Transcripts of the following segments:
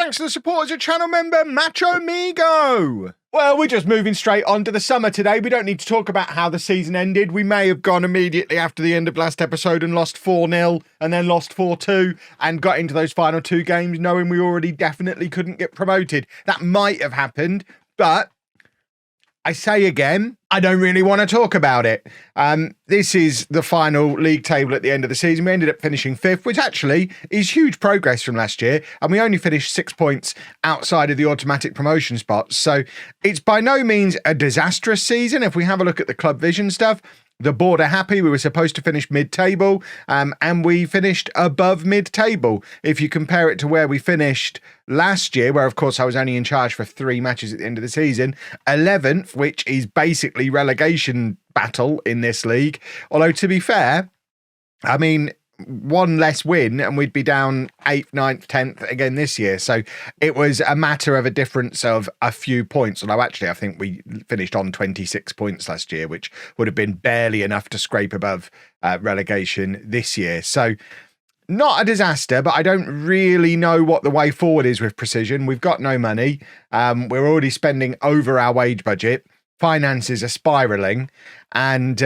Thanks to the support as a channel member, Macho Migo. Well, we're just moving straight on to the summer today. We don't need to talk about how the season ended. We may have gone immediately after the end of last episode and lost 4-0 and then lost 4-2 and got into those final two games knowing we already definitely couldn't get promoted. That might have happened, but I say again, I don't really want to talk about it. This is the final league table at the end of the season. We ended up finishing 5th, which actually is huge progress from last year. And we only finished 6 points outside of the automatic promotion spots. So it's by no means a disastrous season. If we have a look at the club vision stuff, the board are happy. We were supposed to finish mid-table, and we finished above mid-table. If you compare it to where we finished last year, where, of course, I was only in charge for 3 matches at the end of the season, 11th, which is basically relegation battle in this league. Although, to be fair, I mean, 1 less win and we'd be down 8th, 9th, 10th again this year. So it was a matter of a difference of a few points. Although actually I think we finished on 26 points last year, which would have been barely enough to scrape above relegation this year. So not a disaster, but I don't really know what the way forward is with Precision. We've got no money. We're already spending over our wage budget. Finances are spiraling, and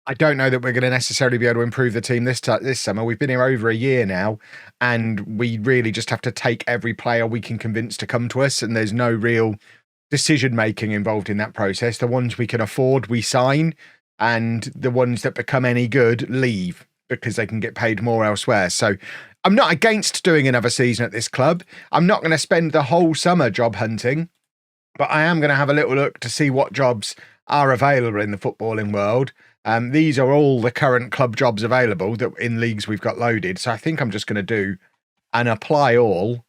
I don't know that we're going to necessarily be able to improve the team this summer. We've been here over a year now, and we really just have to take every player we can convince to come to us, and there's no real decision-making involved in that process. The ones we can afford, we sign, and the ones that become any good, leave, because they can get paid more elsewhere. So I'm not against doing another season at this club. I'm not going to spend the whole summer job hunting, but I am going to have a little look to see what jobs are available in the footballing world. These are all the current club jobs available that in leagues we've got loaded. So I think I'm just going to do an apply all.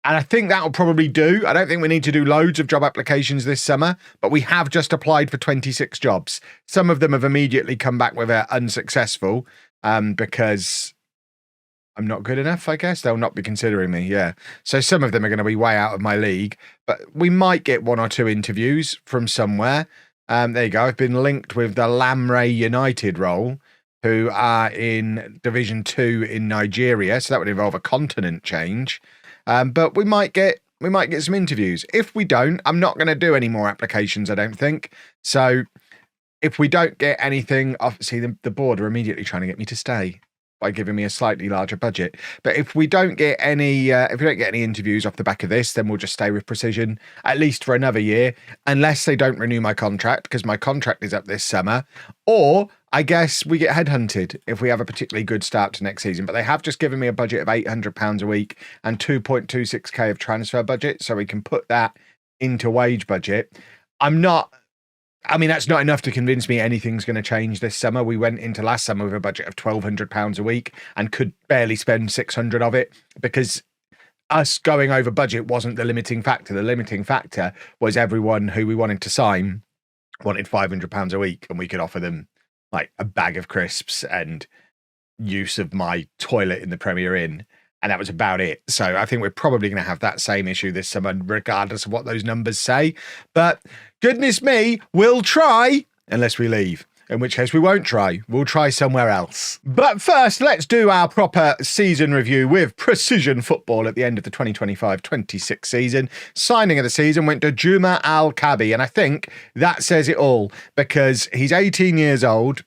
And I think that'll probably do. I don't think we need to do loads of job applications this summer, but we have just applied for 26 jobs. Some of them have immediately come back with unsuccessful because I'm not good enough, I guess. They'll not be considering me, yeah. So some of them are going to be way out of my league, but we might get 1 or 2 interviews from somewhere. There you go. I've been linked with the Lamray United role, who are in Division 2 in Nigeria. So that would involve a continent change. But we might get some interviews. If we don't, I'm not going to do any more applications, I don't think. So if we don't get anything, obviously the board are immediately trying to get me to stay by giving me a slightly larger budget. But if we don't get any interviews off the back of this, then we'll just stay with Precision at least for another year, unless they don't renew my contract, because my contract is up this summer. Or I guess we get headhunted if we have a particularly good start to next season. But they have just given me a budget of £800 a week and 2.26k of transfer budget, so we can put that into wage budget. That's not enough to convince me anything's going to change this summer. We went into last summer with a budget of £1,200 a week and could barely spend 600 of it because us going over budget wasn't the limiting factor. The limiting factor was everyone who we wanted to sign wanted £500 a week, and we could offer them like a bag of crisps and use of my toilet in the Premier Inn. And that was about it. So I think we're probably going to have that same issue this summer, regardless of what those numbers say. But goodness me, we'll try, unless we leave. In which case we won't try. We'll try somewhere else. But first, let's do our proper season review with Precision Football at the end of the 2025-26 season. Signing of the season went to Juma Al-Kabi. And I think that says it all, because he's 18 years old.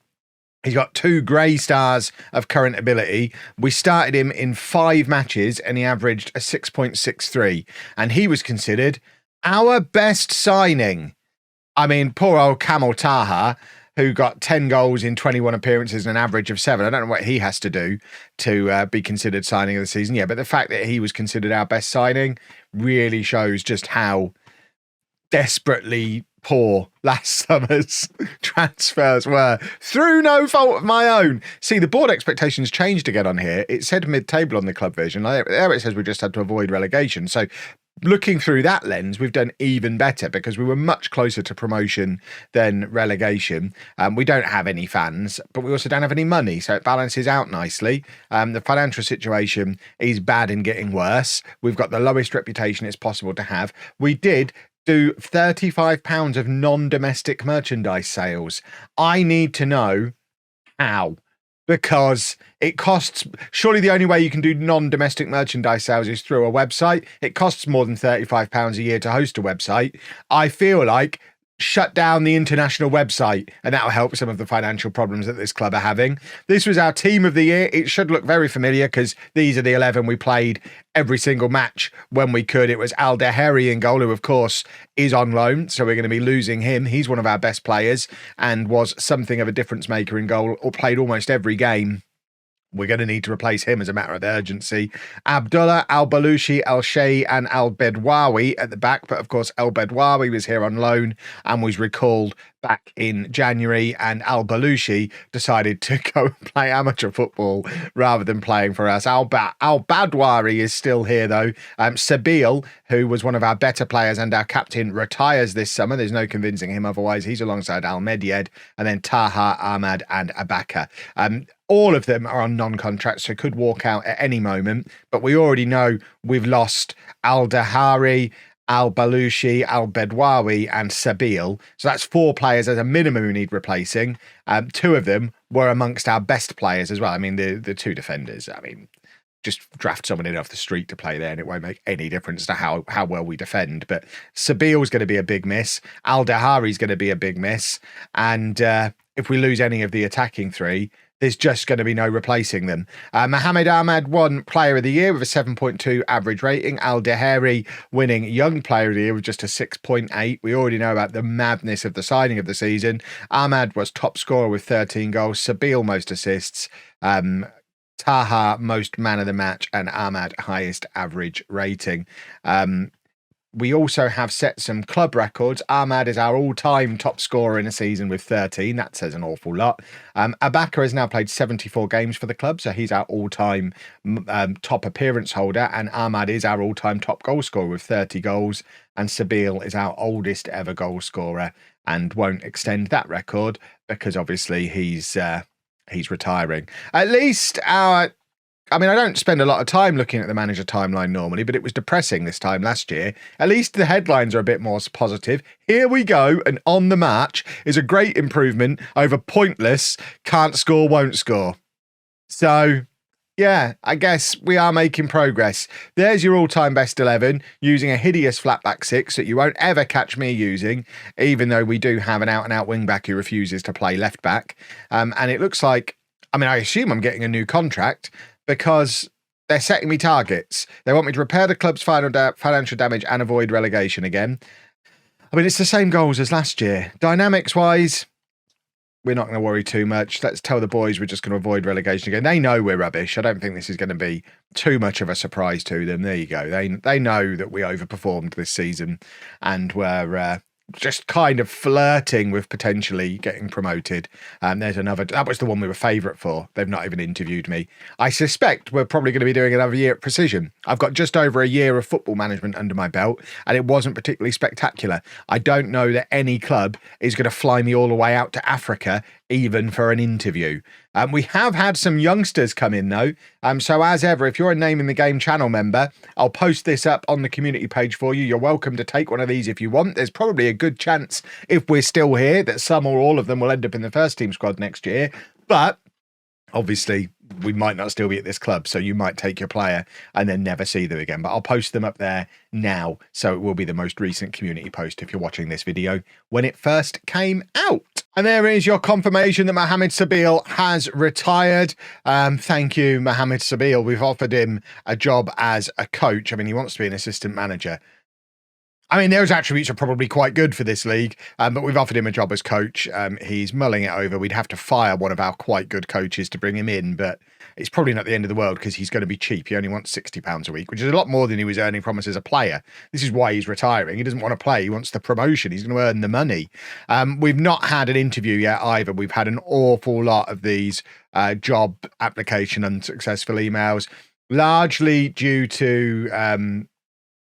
He's got 2 grey stars of current ability. We started him in 5 matches and he averaged a 6.63. And he was considered our best signing. I mean, poor old Kamal Taha, who got 10 goals in 21 appearances and an average of 7. I don't know what he has to do to be considered signing of the season. Yeah, but the fact that he was considered our best signing really shows just how desperately poor last summer's transfers were, through no fault of my own. See, the board expectations changed again on here. It said mid-table on the club version. There it says we just had to avoid relegation. So looking through that lens, we've done even better because we were much closer to promotion than relegation. We don't have any fans, but we also don't have any money, so it balances out nicely. The financial situation is bad and getting worse. We've got the lowest reputation it's possible to have. We did do £35 of non-domestic merchandise sales. I need to know how. because it costs, surely the only way you can do non-domestic merchandise sales is through a website. It costs more than £35 a year to host a website. I feel like shut down the international website and that'll help some of the financial problems that this club are having. This was our team of the year. It should look very familiar because these are the 11 we played every single match when we could. It was Al Daheri in goal, who of course is on loan, so we're going to be losing him. He's one of our best players and was something of a difference maker in goal, or played almost every game. We're going to need to replace him as a matter of urgency. Abdullah, Al-Balushi, Al-Shei and Al-Bedwawi at the back. But of course, Al-Bedwawi was here on loan and was recalled back in January. And Al-Balushi decided to go and play amateur football rather than playing for us. Al-Badwari is still here, though. Sabil, who was one of our better players and our captain, retires this summer. There's no convincing him otherwise. He's alongside Al-Medyed. And then Taha, Ahmad and Abaka. All of them are on non-contract, so could walk out at any moment. But we already know we've lost Al-Dahari, Al-Balushi, Al-Bedwawi and Sabil. So that's 4 players as a minimum we need replacing. 2 of them were amongst our best players as well. I mean, the 2 defenders, I mean, just draft someone in off the street to play there and it won't make any difference to how well we defend. But Sabil's going to be a big miss. Al-Dahari's going to be a big miss. And if we lose any of the attacking 3, there's just going to be no replacing them. Mohamed Ahmad won Player of the Year with a 7.2 average rating. Al Daheri winning Young Player of the Year with just a 6.8. We already know about the madness of the signing of the season. Ahmad was top scorer with 13 goals. Sabil most assists. Taha most man of the match. And Ahmad highest average rating. We also have set some club records. Ahmad is our all-time top scorer in a season with 13. That says an awful lot. Abaka has now played 74 games for the club, so he's our all-time top appearance holder. And Ahmad is our all-time top goal scorer with 30 goals. And Sabil is our oldest ever goal scorer and won't extend that record because obviously he's retiring. At least I don't spend a lot of time looking at the manager timeline normally, but it was depressing this time last year. At least the headlines are a bit more positive. Here we go, and On the March is a great improvement over pointless, can't score, won't score. So, yeah, I guess we are making progress. There's your all-time best 11, using a hideous flat-back 6 that you won't ever catch me using, even though we do have an out-and-out wing-back who refuses to play left-back. And it looks like, I assume I'm getting a new contract, because they're setting me targets. They want me to repair the club's financial damage and avoid relegation again. It's the same goals as last year. Dynamics-wise, we're not going to worry too much. Let's tell the boys we're just going to avoid relegation again. They know we're rubbish. I don't think this is going to be too much of a surprise to them. There you go. They know that we overperformed this season and we're just kind of flirting with potentially getting promoted. There's another, that was the one we were favourite for. They've not even interviewed me. I suspect we're probably going to be doing another year at Precision. I've got just over a year of football management under my belt and it wasn't particularly spectacular. I don't know that any club is going to fly me all the way out to Africa even for an interview. We have had some youngsters come in though. So as ever, if you're a Name in the Game channel member, I'll post this up on the community page for you. You're welcome to take one of these if you want. There's probably a good chance, if we're still here, that some or all of them will end up in the first team squad next year. But obviously, we might not still be at this club, so you might take your player and then never see them again. But I'll post them up there now, so it will be the most recent community post if you're watching this video when it first came out. And there is your confirmation that Mohamed Sabil has retired. Thank you, Mohamed Sabil. We've offered him a job as a coach. He wants to be an assistant manager. Those attributes are probably quite good for this league, but we've offered him a job as coach. He's mulling it over. We'd have to fire one of our quite good coaches to bring him in, but it's probably not the end of the world because he's going to be cheap. He only wants £60 a week, which is a lot more than he was earning from us as a player. This is why he's retiring. He doesn't want to play. He wants the promotion. He's going to earn the money. We've not had an interview yet either. We've had an awful lot of these job application unsuccessful emails, largely due to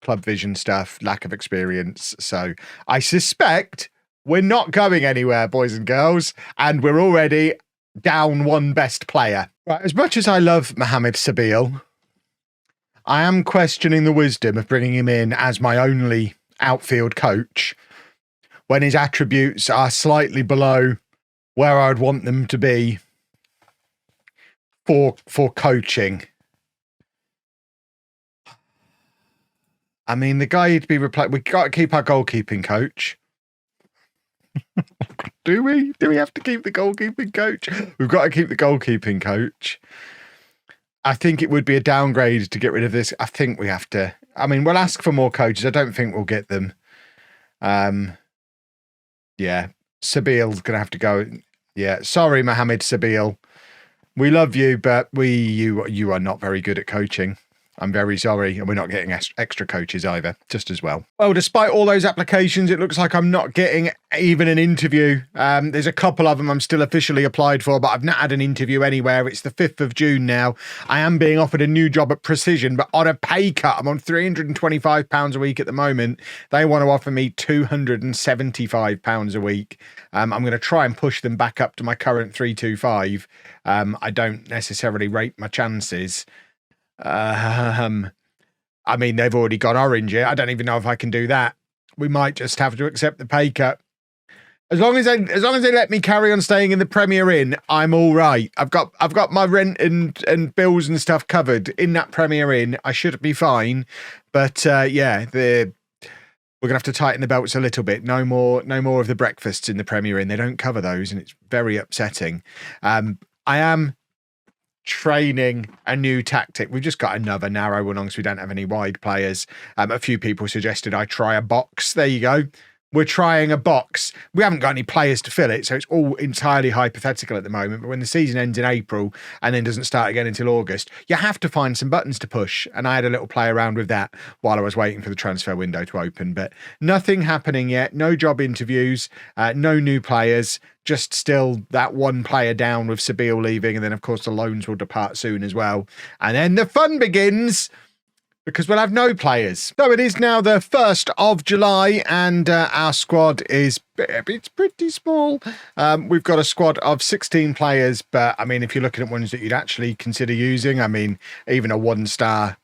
club vision stuff, lack of experience. So I suspect we're not going anywhere, boys and girls, and we're already down one best player. Right, as much as I love Mohamed Sabil, I am questioning the wisdom of bringing him in as my only outfield coach when his attributes are slightly below where I'd want them to be for coaching. I mean, the guy who'd be replaced. We've got to keep our goalkeeping coach. Do we? Do we have to keep the goalkeeping coach? We've got to keep the goalkeeping coach. I think it would be a downgrade to get rid of this. I think we have to. I mean, we'll ask for more coaches. I don't think we'll get them. Yeah, Sabil's going to have to go. Yeah, sorry, Mohamed Sabil. We love you, but you are not very good at coaching. I'm very sorry, and we're not getting extra coaches either, just as well. Well, despite all those applications, it looks like I'm not getting even an interview. There's a couple of them I'm still officially applied for, but I've not had an interview anywhere. It's the 5th of June now. I am being offered a new job at Precision, but on a pay cut. I'm on £325 a week at the moment. They want to offer me £275 a week. I'm going to try and push them back up to my current 325. I don't necessarily rate my chances. I mean, they've already gone orange here. I don't even know if I can do that. We might just have to accept the pay cut. As long as they let me carry on staying in the Premier Inn, I'm all right. I've got my rent and bills and stuff covered in that Premier Inn. I should be fine. But yeah, we're gonna have to tighten the belts a little bit. No more of the breakfasts in the Premier Inn. They don't cover those, and it's very upsetting. I am training a new tactic. We've just got another narrow one on because we don't have any wide players. A few people suggested I try a box. There you go. We're trying a box. We haven't got any players to fill it, so it's all entirely hypothetical at the moment. But when the season ends in April and then doesn't start again until August, you have to find some buttons to push. And I had a little play around with that while I was waiting for the transfer window to open. But nothing happening yet. No job interviews, no new players. Just still that one player down with Sabil leaving. And then, of course, the loans will depart soon as well. And then the fun begins, because we'll have no players. So it is now the 1st of July and our squad is it's pretty small. We've got a squad of 16 players, but I mean, if you're looking at ones that you'd actually consider using, I mean, even a 1-star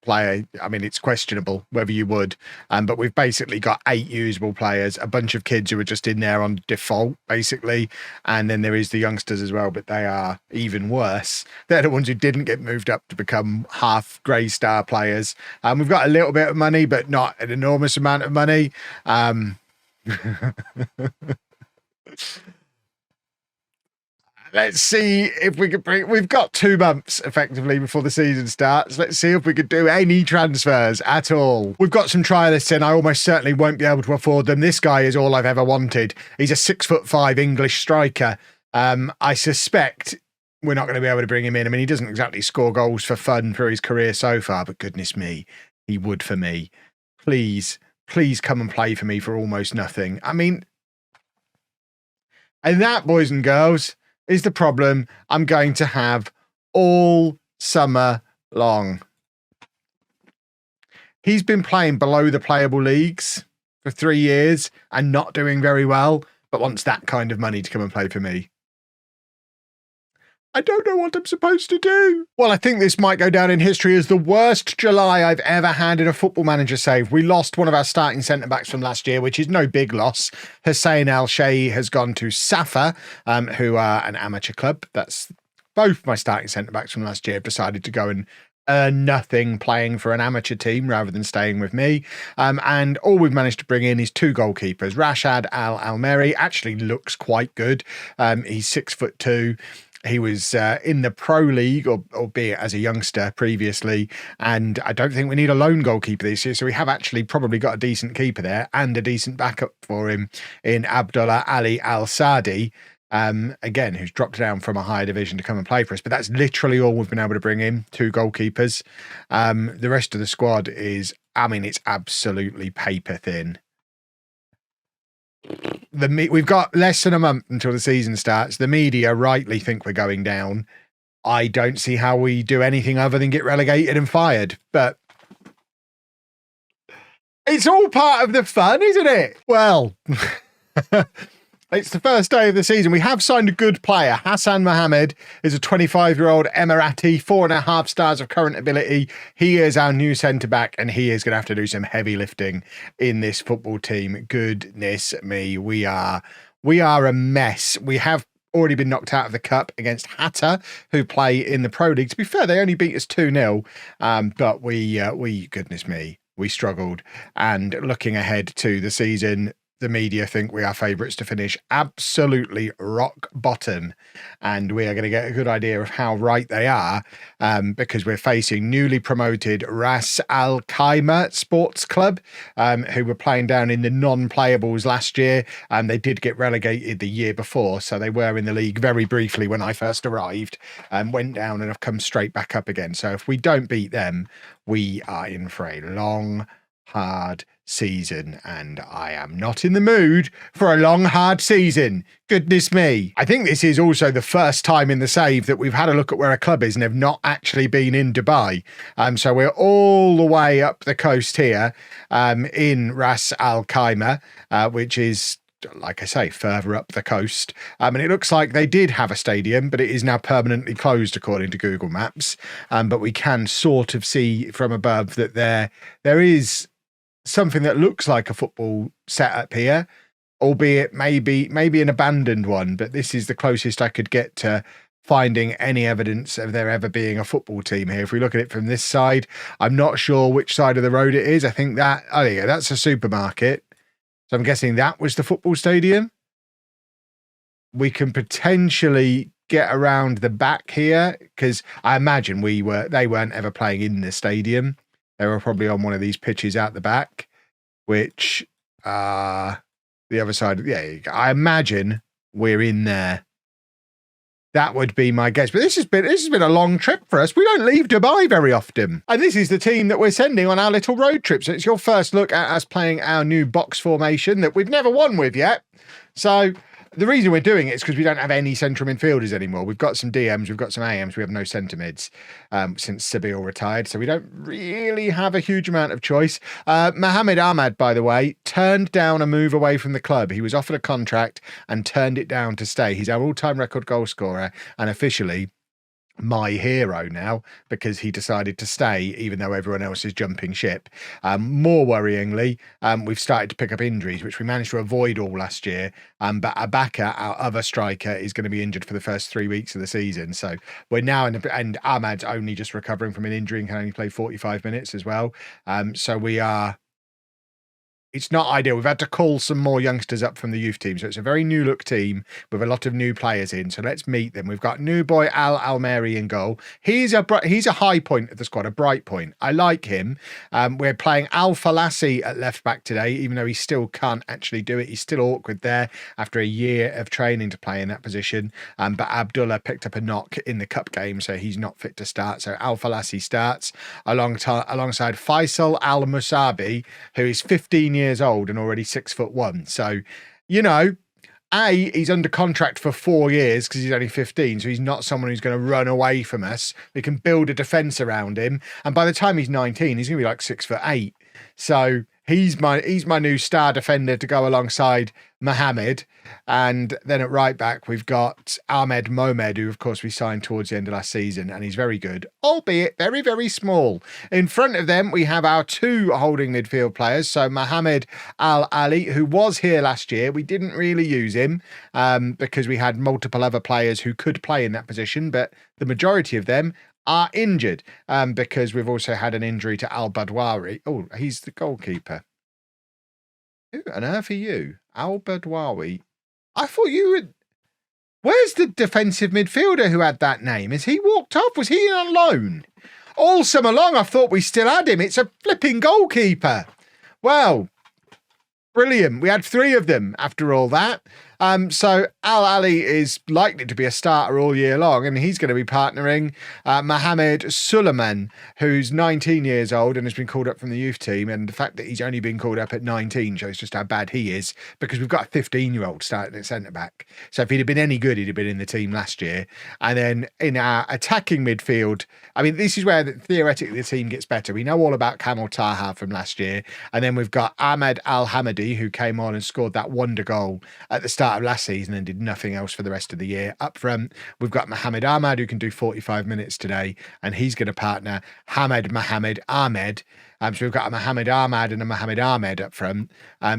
player, I mean, it's questionable whether you would. But we've basically got 8 usable players, a bunch of kids who are just in there on default, basically. And then there is the youngsters as well, but they are even worse. They're the ones who didn't get moved up to become half grey star players. We've got a little bit of money, but not an enormous amount of money. Let's see if we could we've got 2 months effectively before the season starts. Let's see if we could do any transfers at all. We've got some trialists in. I almost certainly won't be able to afford them. This guy is all I've ever wanted. He's a 6'5" English striker. I suspect we're not going to be able to bring him in. I mean, he doesn't exactly score goals for fun for his career so far, but goodness me, he would for me. Please come and play for me for almost nothing. I mean, and that, boys and girls, is the problem I'm going to have all summer long. He's been playing below the playable leagues for 3 years and not doing very well, but wants that kind of money to come and play for me. I don't know what I'm supposed to do. Well, I think this might go down in history as the worst July I've ever had in a Football Manager save. We lost one of our starting centre-backs from last year, which is no big loss. Hussein Al-Shei has gone to Safa, who are an amateur club. That's both my starting centre-backs from last year have decided to go and earn nothing playing for an amateur team rather than staying with me. And all we've managed to bring in is 2 goalkeepers. Rashad Al-Almeri actually looks quite good. He's 6'2". He was in the Pro League, albeit as a youngster previously, and I don't think we need a lone goalkeeper this year, so we have actually probably got a decent keeper there and a decent backup for him in Abdullah Ali Al-Sadi, again, who's dropped down from a higher division to come and play for us, but that's literally all we've been able to bring in, 2 goalkeepers. The rest of the squad is, I mean, it's absolutely paper thin. We've got less than a month until the season starts. The media rightly think we're going down. I don't see how we do anything other than get relegated and fired, but it's all part of the fun, isn't it? Well, it's the first day of the season. We have signed a good player. Hassan Mohammed is a 25-year-old Emirati, 4.5 stars of current ability. He is our new centre-back, and he is going to have to do some heavy lifting in this football team. Goodness me, we are a mess. We have already been knocked out of the cup against Hatta, who play in the Pro League. To be fair, they only beat us 2-0, but we, goodness me, we struggled. And looking ahead to the season, the media think we are favourites to finish absolutely rock bottom, and we are going to get a good idea of how right they are, because we're facing newly promoted Ras Al Khaimah Sports Club, who were playing down in the non-playables last year, and they did get relegated the year before, so they were in the league very briefly when I first arrived, and went down and have come straight back up again. So if we don't beat them, we are in for a long, hard season, and I am not in the mood for a long, hard season. Goodness me. I think this is also the first time in the save that we've had a look at where a club is and have not actually been in Dubai. So we're all the way up the coast here, in Ras Al Khaimah, which is, like I say, further up the coast. And it looks like they did have a stadium, but it is now permanently closed according to Google Maps. But we can sort of see from above that there is something that looks like a football setup here, albeit maybe an abandoned one, but this is the closest I could get to finding any evidence of there ever being a football team here. If we look at it from this side, I'm not sure which side of the road it is. I think that, oh yeah, that's a supermarket. So I'm guessing that was the football stadium. We can potentially get around the back here, because I imagine they weren't ever playing in the stadium. They were probably on one of these pitches out the back, which the other side. Yeah, I imagine we're in there. That would be my guess. But this has been a long trip for us. We don't leave Dubai very often. And this is the team that we're sending on our little road trip. So it's your first look at us playing our new box formation that we've never won with yet. So the reason we're doing it is because we don't have any central midfielders anymore. We've got some DMs, we've got some AMs, we have no centre mids since Sabil retired, so we don't really have a huge amount of choice. Mohamed Ahmad, by the way, turned down a move away from the club. He was offered a contract and turned it down to stay. He's our all-time record goal scorer and officially my hero now, because he decided to stay even though everyone else is jumping ship. More worryingly, we've started to pick up injuries, which we managed to avoid all last year, but Abaka, our other striker, is going to be injured for the first 3 weeks of the season. So we're now and Ahmad's only just recovering from an injury and can only play 45 minutes as well. So we are, it's not ideal. We've had to call some more youngsters up from the youth team. So it's a very new look team with a lot of new players in. So let's meet them. We've got new boy Al Almeri in goal. He's a high point of the squad, a bright point. I like him. We're playing Al Falassi at left back today, even though he still can't actually do it. He's still awkward there after a year of training to play in that position. But Abdullah picked up a knock in the cup game, so he's not fit to start. So Al Falassi starts alongside Faisal Al Musabi, who is 15 years old and already 6'1". So, you know, he's under contract for 4 years because he's only 15. So he's not someone who's going to run away from us. We can build a defense around him. And by the time he's 19, he's going to be like 6'8". So he's my new star defender to go alongside Mohamed. And then at right back, we've got Ahmed Mohamed, who, of course, we signed towards the end of last season, and he's very good, albeit very, very small. In front of them, we have our two holding midfield players. So Mohamed Al Ali, who was here last year. We didn't really use him because we had multiple other players who could play in that position, but the majority of them are injured because we've also had an injury to Al Badwawi. Oh, he's the goalkeeper. Who on earth are you? Al Badwawi. I thought you would. Where's the defensive midfielder who had that name? Has he walked off? Was he on loan? All summer long, I thought we still had him. It's a flipping goalkeeper. Well, brilliant. We had 3 of them after all that. So Al Ali is likely to be a starter all year long, and he's going to be partnering Mohamed Suleiman, who's 19 years old and has been called up from the youth team. And the fact that he's only been called up at 19 shows just how bad he is, because we've got a 15-year-old starting at centre-back. So if he'd have been any good, he'd have been in the team last year. And then in our attacking midfield, I mean, this is where theoretically the team gets better. We know all about Kamal Taha from last year. And then we've got Ahmed Al Hamadi, who came on and scored that wonder goal at the start started last season and did nothing else for the rest of the year. Up front, we've got Mohamed Ahmad, who can do 45 minutes today, and he's going to partner Mohamed Ahmed. So we've got a Mohamed Ahmad and a Mohamed Ahmed up front.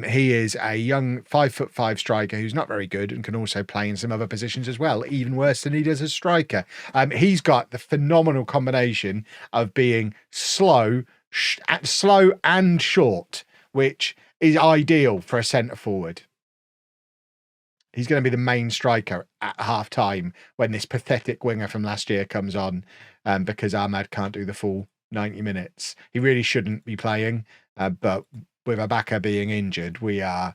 He is a young 5'5" striker who's not very good and can also play in some other positions as well, even worse than he does as striker. He's got the phenomenal combination of being slow and short, which is ideal for a centre forward. He's going to be the main striker at half time when this pathetic winger from last year comes on, because Ahmad can't do the full 90 minutes. He really shouldn't be playing, but with Abaka being injured, we are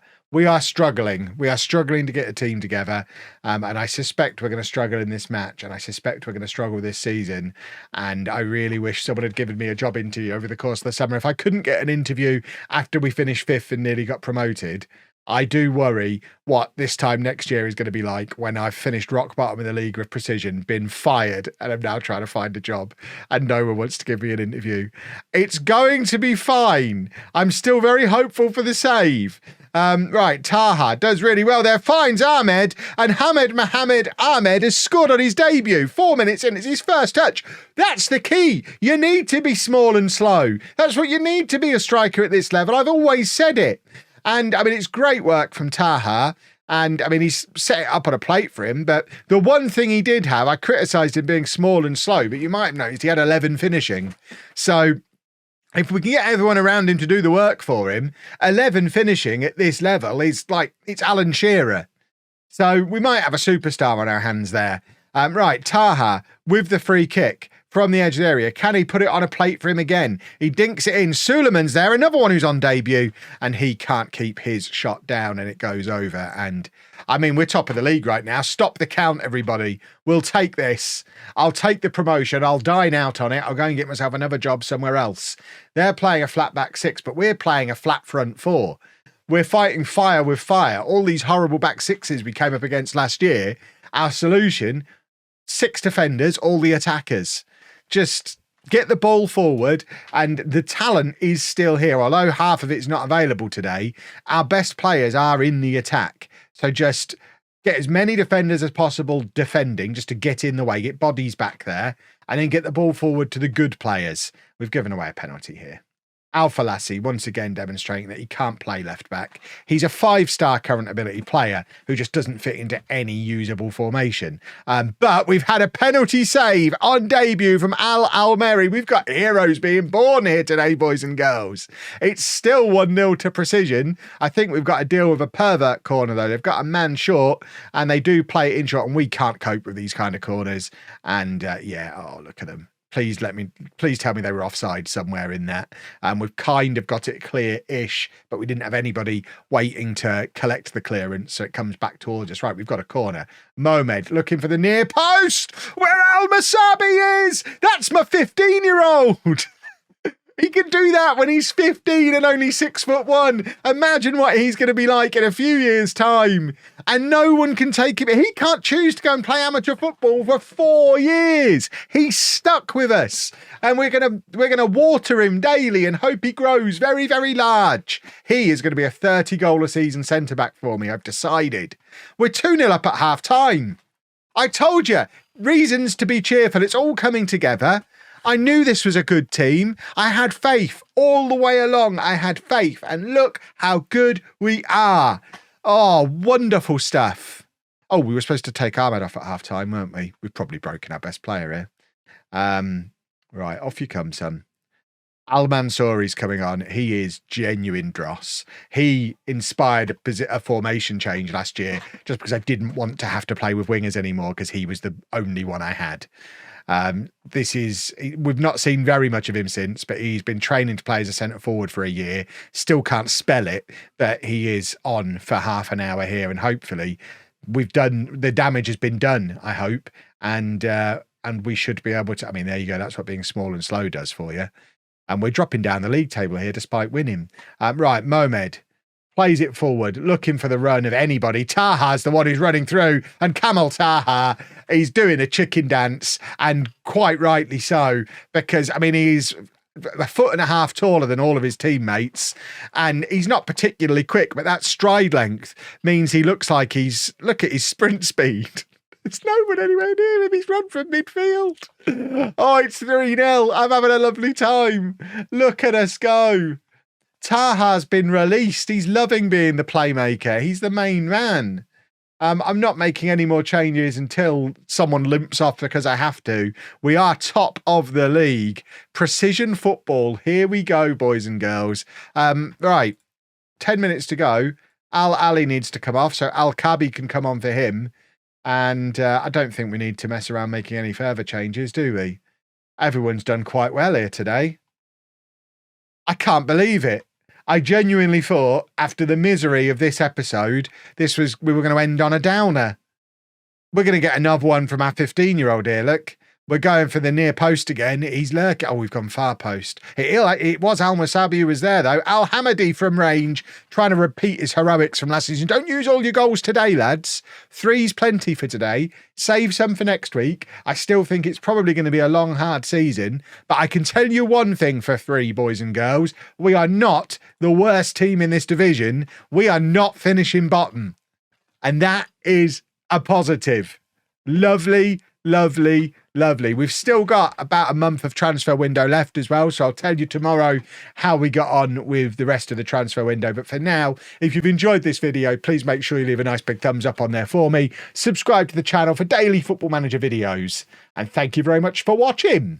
struggling. We are struggling to get a team together, and I suspect we're going to struggle in this match, and I suspect we're going to struggle this season. And I really wish someone had given me a job interview over the course of the summer. If I couldn't get an interview after we finished 5th and nearly got promoted, I do worry what this time next year is going to be like when I've finished rock bottom in the league with precision, been fired, and I'm now trying to find a job and no one wants to give me an interview. It's going to be fine. I'm still very hopeful for the save. Right, Taha does really well there, finds Ahmed, and Mohamed Ahmed has scored on his debut. 4 minutes in, it's his first touch. That's the key. You need to be small and slow. That's what you need to be a striker at this level. I've always said it. And, I mean, it's great work from Taha. And, I mean, he's set it up on a plate for him. But the one thing he did have, I criticised him being small and slow, but you might have noticed he had 11 finishing. So if we can get everyone around him to do the work for him, 11 finishing at this level is like, it's Alan Shearer. So we might have a superstar on our hands there. Right, Taha with the free kick from the edge of the area. Can he put it on a plate for him again? He dinks it in. Suleiman's there, another one who's on debut, and he can't keep his shot down, and it goes over. And, I mean, we're top of the league right now. Stop the count, everybody. We'll take this. I'll take the promotion. I'll dine out on it. I'll go and get myself another job somewhere else. They're playing a flat back 6, but we're playing a flat front 4. We're fighting fire with fire. All these horrible back 6s we came up against last year, our solution, 6 defenders, all the attackers. Just get the ball forward, and the talent is still here. Although half of it's not available today, our best players are in the attack. So just get as many defenders as possible defending, just to get in the way, get bodies back there, and then get the ball forward to the good players. We've given away a penalty here. Alpha Lassie once again demonstrating that he can't play left back. He's a 5-star current ability player who just doesn't fit into any usable formation. But we've had a penalty save on debut from Al Almeri. We've got heroes being born here today, boys and girls. It's still 1-0 to precision. I think we've got to deal with a pervert corner, though. They've got a man short, and they do play it in short, and we can't cope with these kind of corners. And yeah, oh, look at them. Please tell me they were offside somewhere in that. We've kind of got it clear-ish, but we didn't have anybody waiting to collect the clearance, so it comes back towards us. Right, we've got a corner. Mohamed looking for the near post, where Al Masabi is. That's my 15-year-old. He can do that when he's 15 and only 6'1". Imagine what he's going to be like in a few years' time. And no one can take him. He can't choose to go and play amateur football for 4 years. He's stuck with us. And we're gonna water him daily and hope he grows very, very large. He is going to be a 30-goal-a-season centre-back for me, I've decided. We're 2-0 up at half-time. I told you, reasons to be cheerful. It's all coming together. I knew this was a good team. I had faith all the way along. I had faith. And look how good we are. Oh, wonderful stuff. Oh, we were supposed to take Ahmed off at half-time, weren't we? We've probably broken our best player here. Right, off you come, son. Al Mansouri's coming on. He is genuine dross. He inspired a formation change last year just because I didn't want to have to play with wingers anymore because he was the only one I had. We've not seen very much of him since, but he's been training to play as a centre forward for a year. Still can't spell it, but he is on for half an hour here, and hopefully the damage has been done, I hope, and we should be able to. I mean, there you go. That's what being small and slow does for you. And we're dropping down the league table here despite winning. Right, Mohamed plays it forward, looking for the run of anybody. Taha's the one who's running through, and Kamal Taha, he's doing a chicken dance, and quite rightly so, because, I mean, he's a foot and a half taller than all of his teammates, and he's not particularly quick, but that stride length means he looks like look at his sprint speed. There's no one anywhere near him. He's run from midfield. Oh, it's 3-0. I'm having a lovely time. Look at us go. Taha's been released. He's loving being the playmaker. He's the main man. I'm not making any more changes until someone limps off because I have to. We are top of the league. Precision football. Here we go, boys and girls. Right. 10 minutes to go. Al Ali needs to come off, so Al Kabi can come on for him. And I don't think we need to mess around making any further changes, do we? Everyone's done quite well here today. I can't believe it. I genuinely thought after the misery of this episode, we were going to end on a downer. We're going to get another one from our 15-year-old here. Look, we're going for the near post again. He's lurking. Oh, we've gone far post. It was Al Musabi who was there, though. Al Hamadi from range, trying to repeat his heroics from last season. Don't use all your goals today, lads. 3's plenty for today. Save some for next week. I still think it's probably going to be a long, hard season. But I can tell you one thing for 3, boys and girls. We are not the worst team in this division. We are not finishing bottom. And that is a positive. Lovely, lovely, lovely. We've still got about a month of transfer window left as well, so I'll tell you tomorrow how we got on with the rest of the transfer window. But for now, if you've enjoyed this video, please make sure you leave a nice big thumbs up on there for me. Subscribe to the channel for daily Football Manager videos. And thank you very much for watching.